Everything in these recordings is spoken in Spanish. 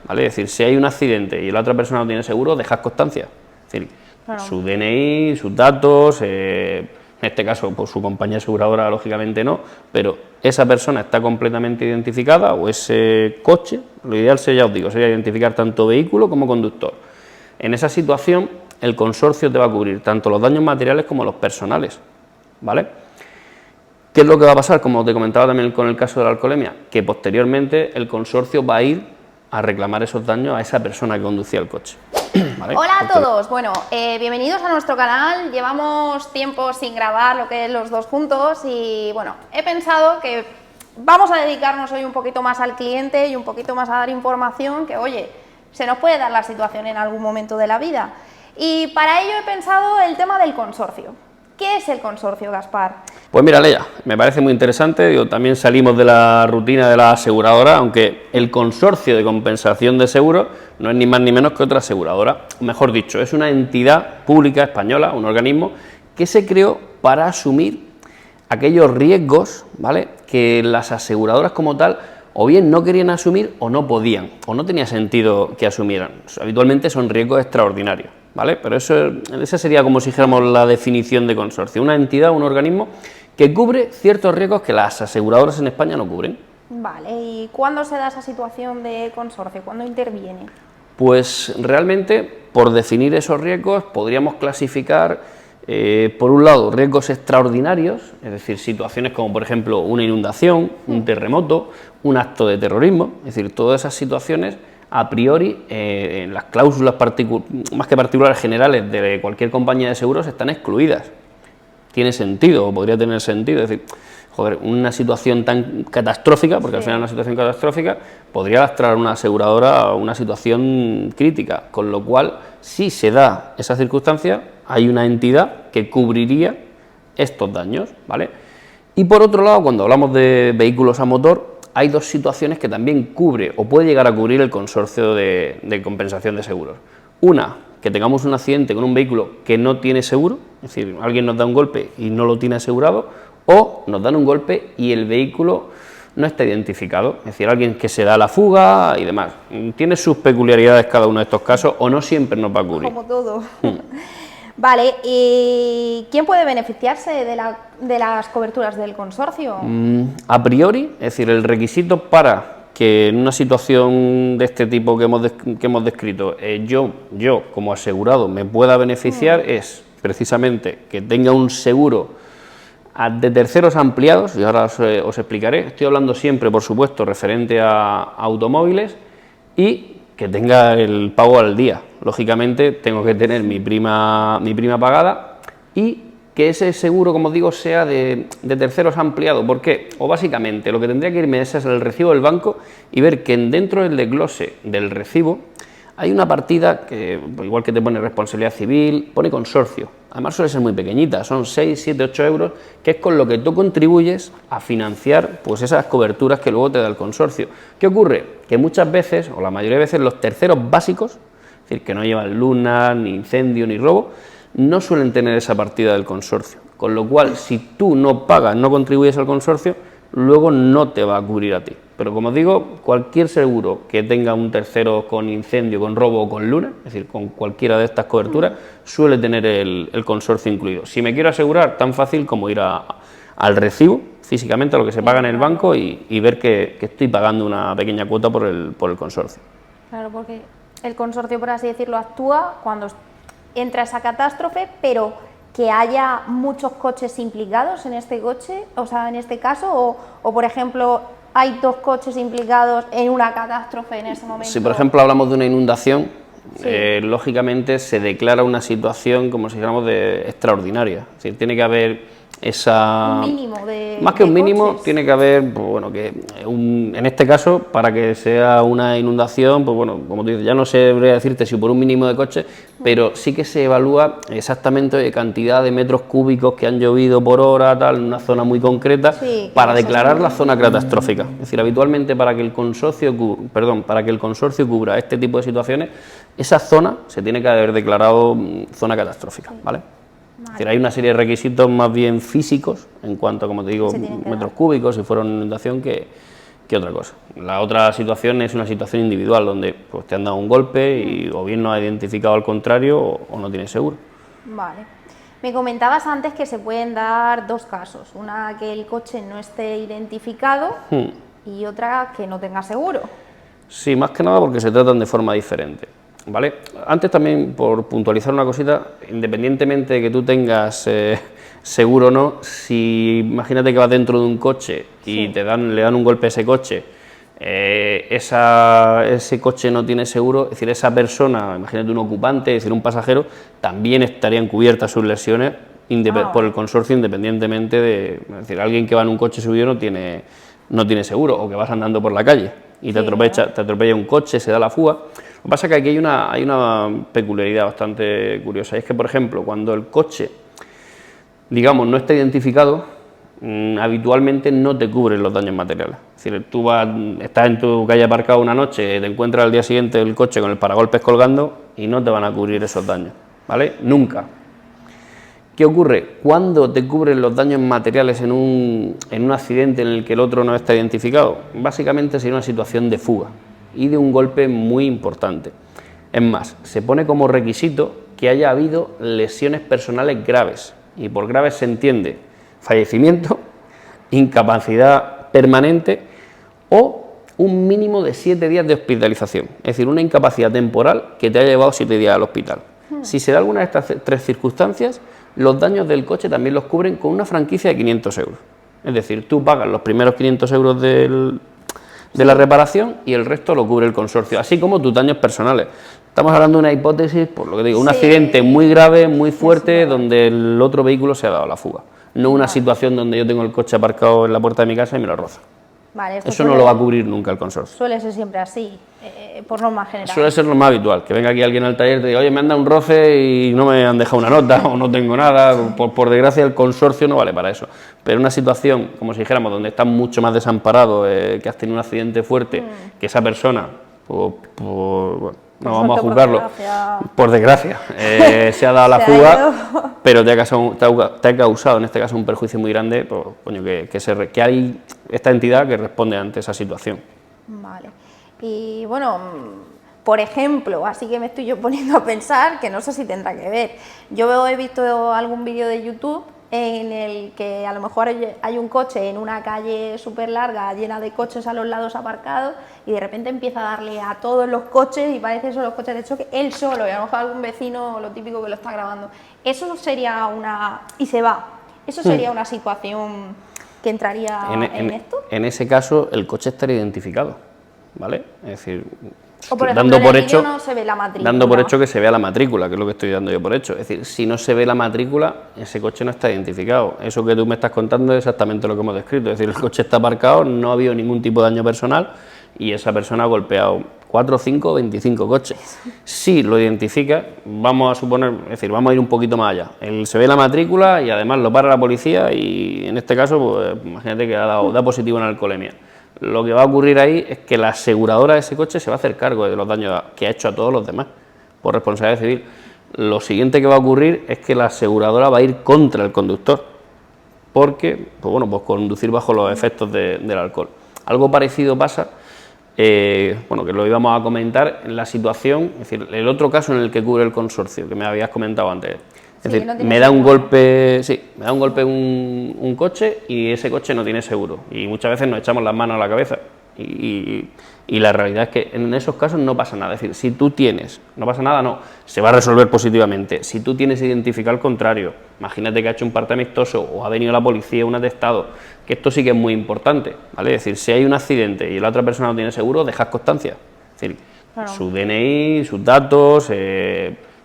¿vale? Es decir, si hay un accidente y la otra persona no tiene seguro, dejas constancia. Es decir, Claro. su DNI, sus datos, en este caso, pues su compañía aseguradora, lógicamente no, pero esa persona está completamente identificada, o ese coche, lo ideal sería, ya os digo, sería identificar tanto vehículo como conductor. En esa situación, el consorcio te va a cubrir tanto los daños materiales como los personales, ¿vale? ¿Qué es lo que va a pasar? Como te comentaba también con el caso de la alcoholemia, que posteriormente el consorcio va a ir a reclamar esos daños a esa persona que conducía el coche. ¿Vale? Hola a Porque todos, bueno, bienvenidos a nuestro canal. Llevamos tiempo sin grabar lo que es los dos juntos y bueno, he pensado que vamos a dedicarnos hoy un poquito más al cliente y un poquito más a dar información que, oye, se nos puede dar la situación en algún momento de la vida. Y para ello he pensado el tema del consorcio. ¿Qué es el consorcio, Gaspar? Pues mira, Leia, me parece muy interesante, digo, también salimos de la rutina de la aseguradora, aunque el consorcio de compensación de seguros no es ni más ni menos que otra aseguradora, mejor dicho, es una entidad pública española, un organismo que se creó para asumir aquellos riesgos, ¿vale?, que las aseguradoras como tal o bien no querían asumir o no podían, o no tenía sentido que asumieran. Habitualmente son riesgos extraordinarios, ¿vale? Pero esa sería como si dijéramos la definición de consorcio, una entidad, un organismo que cubre ciertos riesgos que las aseguradoras en España no cubren. Vale, ¿y cuándo se da esa situación de consorcio? ¿Cuándo interviene? Pues realmente, por definir esos riesgos, podríamos clasificar, por un lado, riesgos extraordinarios, es decir, situaciones como, por ejemplo, una inundación, un terremoto, un acto de terrorismo, es decir, todas esas situaciones, a priori, en las cláusulas más que particulares generales de cualquier compañía de seguros están excluidas. Tiene sentido, o podría tener sentido, es decir, joder, una situación tan catastrófica, porque al final una situación catastrófica podría lastrar a una aseguradora a una situación crítica, con lo cual, si se da esa circunstancia, hay una entidad que cubriría estos daños, ¿vale? Y por otro lado, cuando hablamos de vehículos a motor, hay dos situaciones que también cubre o puede llegar a cubrir el consorcio de compensación de seguros. Una, que tengamos un accidente con un vehículo que no tiene seguro, es decir, alguien nos da un golpe y no lo tiene asegurado, o nos dan un golpe y el vehículo no está identificado, es decir, alguien que se da la fuga y demás. Tiene sus peculiaridades cada uno de estos casos o no siempre nos va a cubrir. Como todo. Vale, ¿y quién puede beneficiarse de las coberturas del consorcio? A priori, es decir, el requisito para que en una situación de este tipo que hemos descrito, yo como asegurado me pueda beneficiar es precisamente que tenga un seguro de terceros ampliados, y ahora os explicaré. Estoy hablando siempre, por supuesto, referente a automóviles, y que tenga el pago al día. Lógicamente tengo que tener mi prima pagada y que ese seguro, como os digo, sea de terceros ampliado. ¿Por qué? O básicamente lo que tendría que irme es el recibo del banco y ver que dentro del desglose del recibo hay una partida que, igual que te pone responsabilidad civil, pone consorcio. Además suele ser muy pequeñita, son 6, 7, 8 euros, que es con lo que tú contribuyes a financiar pues esas coberturas que luego te da el consorcio. ¿Qué ocurre? Que muchas veces, o la mayoría de veces, los terceros básicos, es decir, que no llevan luna, ni incendio, ni robo, no suelen tener esa partida del consorcio. Con lo cual, si tú no pagas, no contribuyes al consorcio, luego no te va a cubrir a ti. Pero como os digo, cualquier seguro que tenga un tercero con incendio, con robo o con luna, es decir, con cualquiera de estas coberturas, suele tener el consorcio incluido. Si me quiero asegurar, tan fácil como ir al recibo, físicamente a lo que se paga en el banco y ver que estoy pagando una pequeña cuota por el consorcio. Claro, porque el consorcio, por así decirlo, actúa cuando entra esa catástrofe, pero que haya muchos coches implicados en este coche, o sea, en este caso, o por ejemplo, hay dos coches implicados en una catástrofe en ese momento. Si por ejemplo hablamos de una inundación, sí, lógicamente se declara una situación, como si dijéramos, extraordinaria. Es decir, tiene que haber esa... un mínimo de Más que un mínimo, coches. tiene que haber, pues bueno, en este caso, para que sea una inundación, pues bueno, como tú dices, ya no sé decirte si por un mínimo de coches, pero sí que se evalúa exactamente de cantidad de metros cúbicos que han llovido por hora, tal, en una zona muy concreta, Sí, para declarar la zona catastrófica. Es decir, habitualmente para que el consorcio cubra este tipo de situaciones, esa zona se tiene que haber declarado zona catastrófica, ¿vale? Es decir, hay una serie de requisitos más bien físicos, en cuanto a, como te digo, metros cúbicos, si fuera una inundación, que que otra cosa. La otra situación es una situación individual, donde pues, te han dado un golpe y o bien no has identificado al contrario o no tienes seguro. Vale. Me comentabas antes que se pueden dar dos casos, una que el coche no esté identificado y otra que no tenga seguro. Sí, más que nada porque se tratan de forma diferente, ¿vale? Antes también, por puntualizar una cosita, independientemente de que tú tengas seguro o no, si imagínate que vas dentro de un coche y le dan un golpe a ese coche, ese coche no tiene seguro, es decir, esa persona, imagínate un ocupante, es decir, un pasajero, también estarían cubiertas sus lesiones por el consorcio, independientemente de, es decir, alguien que va en un coche suyo no tiene seguro, o que vas andando por la calle y te atropella un coche, se da la fuga. Lo que pasa es que aquí hay una peculiaridad bastante curiosa, y es que, por ejemplo, cuando el coche, digamos, no está identificado, habitualmente no te cubren los daños materiales. Es decir, tú estás en tu calle aparcado una noche, te encuentras al día siguiente el coche con el paragolpes colgando y no te van a cubrir esos daños, ¿vale? Nunca. ¿Qué ocurre? Cuando te cubren los daños materiales en un accidente en el que el otro no está identificado, básicamente sería una situación de fuga y de un golpe muy importante. Es más, se pone como requisito que haya habido lesiones personales graves, y por graves se entiende fallecimiento, incapacidad permanente o un mínimo de 7 días de hospitalización, es decir, una incapacidad temporal que te haya llevado 7 días al hospital. Si se da alguna de estas 3 circunstancias, los daños del coche también los cubren con una franquicia de 500 euros. Es decir, tú pagas los primeros 500 euros de la reparación y el resto lo cubre el consorcio, así como tus daños personales. Estamos hablando de una hipótesis, por lo que digo, un accidente muy grave, muy fuerte, donde el otro vehículo se ha dado la fuga. No una situación donde yo tengo el coche aparcado en la puerta de mi casa y me lo roza. Vale, eso no lo va a cubrir nunca el consorcio. Suele ser siempre así, por norma general. Suele ser lo más habitual, que venga aquí alguien al taller y te diga, oye, me han dado un roce y no me han dejado una nota o no tengo nada. Por desgracia el consorcio no vale para eso. Pero una situación, como si dijéramos, donde estás mucho más desamparado, que has tenido un accidente fuerte, que esa persona, bueno, no vamos a juzgarlo, por desgracia, se ha dado la fuga, pero te ha causado en este caso un perjuicio muy grande, pues, coño, que hay esta entidad que responde ante esa situación. Vale. Y bueno, por ejemplo, así que me estoy yo poniendo a pensar, que no sé si tendrá que ver. Yo he visto algún vídeo de YouTube en el que a lo mejor hay un coche en una calle súper larga, llena de coches a los lados aparcados, y de repente empieza a darle a todos los coches y parece que son los coches de choque, él solo, y a lo mejor algún vecino, lo típico, que lo está grabando. Eso sería y se va. Eso sería una situación que entraría en esto. En ese caso, el coche estaría identificado, ¿vale? Es decir, o por ejemplo, en el vídeo no se ve la matrícula. Dando por hecho que se vea la matrícula, que es lo que estoy dando yo por hecho. Es decir, si no se ve la matrícula, ese coche no está identificado. Eso que tú me estás contando es exactamente lo que hemos descrito. Es decir, el coche está aparcado, no ha habido ningún tipo de daño personal y esa persona ha golpeado 4, 5 o 25 coches. Si lo identifica, vamos a suponer, es decir, vamos a ir un poquito más allá. Se ve la matrícula y además lo para la policía y en este caso, pues, imagínate que da positivo en alcoholemia. Lo que va a ocurrir ahí es que la aseguradora de ese coche se va a hacer cargo de los daños que ha hecho a todos los demás, por responsabilidad civil. Lo siguiente que va a ocurrir es que la aseguradora va a ir contra el conductor, porque, pues bueno, pues conducir bajo los efectos del alcohol. Algo parecido pasa, bueno, que lo íbamos a comentar en la situación, es decir, el otro caso en el que cubre el consorcio, que me habías comentado antes. Es decir, me da un golpe un coche y ese coche no tiene seguro. Y muchas veces nos echamos las manos a la cabeza. Y la realidad es que en esos casos no pasa nada. Es decir, si tú tienes, no pasa nada, no, se va a resolver positivamente. Si tú tienes identificado al contrario, imagínate que ha hecho un parte amistoso o ha venido la policía, un atestado, que esto sí que es muy importante, ¿vale? Es decir, si hay un accidente y la otra persona no tiene seguro, dejas constancia. Es decir, claro, su DNI, sus datos,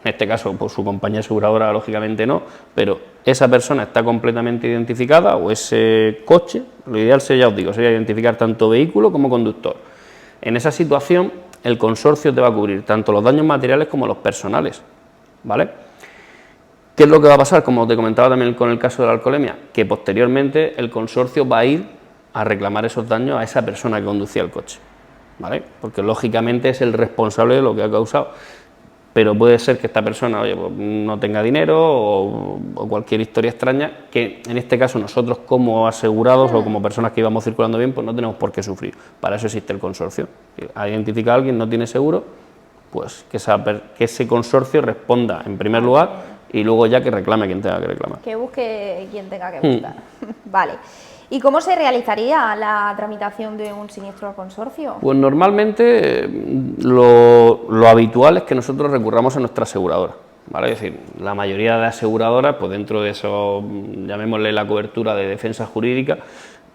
en este caso, pues su compañía aseguradora lógicamente no, pero esa persona está completamente identificada o ese coche, lo ideal sería, ya os digo, sería identificar tanto vehículo como conductor. En esa situación, el consorcio te va a cubrir tanto los daños materiales como los personales, ¿vale? ¿Qué es lo que va a pasar? Como te comentaba también con el caso de la alcoholemia, que posteriormente el consorcio va a ir a reclamar esos daños a esa persona que conducía el coche, ¿vale? Porque lógicamente es el responsable de lo que ha causado. pero puede ser que esta persona, oye, pues, no tenga dinero o cualquier historia extraña, que en este caso nosotros como asegurados o como personas que íbamos circulando bien, pues no tenemos por qué sufrir. Para eso existe el consorcio. Ha identificado a alguien, no tiene seguro, pues que ese consorcio responda en primer lugar y luego ya que reclame quien tenga que reclamar. Que busque quien tenga que buscar. Vale. ¿Y cómo se realizaría la tramitación de un siniestro al consorcio? Pues normalmente lo habitual es que nosotros recurramos a nuestra aseguradora, ¿vale? Es decir, la mayoría de aseguradoras, pues dentro de eso, llamémosle la cobertura de defensa jurídica,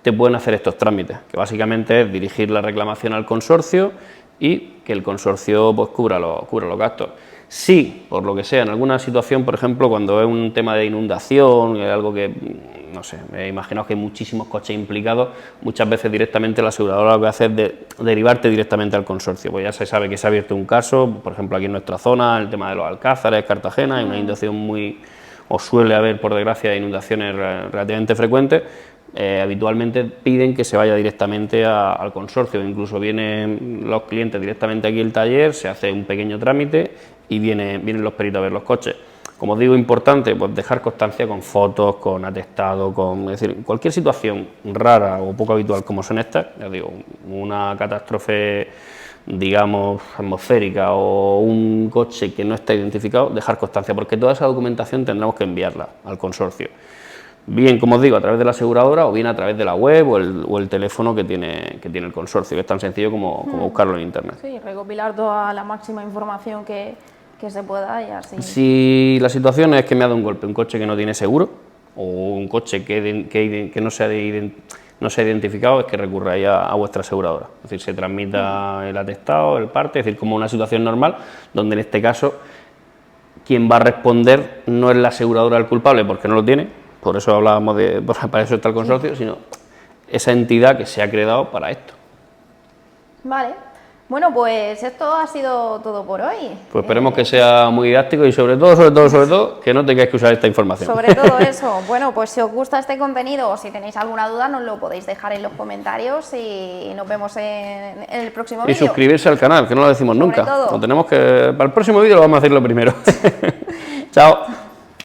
te pueden hacer estos trámites, que básicamente es dirigir la reclamación al consorcio y que el consorcio pues cubra los gastos. Si, por lo que sea, en alguna situación, por ejemplo, cuando es un tema de inundación, es algo que, no sé, imaginaos que hay muchísimos coches implicados, muchas veces directamente la aseguradora lo que hace es derivarte directamente al consorcio. Pues ya se sabe que se ha abierto un caso, por ejemplo, aquí en nuestra zona, el tema de los Alcázares, Cartagena, hay una inundación o suele haber, por desgracia, inundaciones relativamente frecuentes. Habitualmente piden que se vaya directamente al consorcio, incluso vienen los clientes directamente aquí al taller, se hace un pequeño trámite y vienen los peritos a ver los coches. Como os digo, importante, pues dejar constancia con fotos, con atestado, es decir, cualquier situación rara o poco habitual como son estas, ya digo, una catástrofe, digamos, atmosférica o un coche que no está identificado, dejar constancia, porque toda esa documentación tendremos que enviarla al consorcio. Bien, como os digo, a través de la aseguradora o bien a través de la web o el teléfono que tiene el consorcio, que es tan sencillo como buscarlo en internet. Sí, recopilar toda la máxima información que se pueda y así. Si la situación es que me ha dado un golpe, un coche que no tiene seguro o un coche que no se ha identificado, es que recurráis a vuestra aseguradora. Es decir, se transmita el atestado, el parte, es decir, como una situación normal, donde en este caso quien va a responder no es la aseguradora del culpable porque no lo tiene. Por eso hablábamos para eso está el consorcio, sino esa entidad que se ha creado para esto. Vale. Bueno, pues esto ha sido todo por hoy. Pues esperemos que sea muy didáctico y sobre todo, que no tengáis que usar esta información. Sobre todo eso. Bueno, pues si os gusta este contenido o si tenéis alguna duda, nos lo podéis dejar en los comentarios y nos vemos en el próximo vídeo. Y suscribirse al canal, que no lo decimos nunca. Lo tenemos que, para el próximo vídeo lo vamos a hacer lo primero. Chao.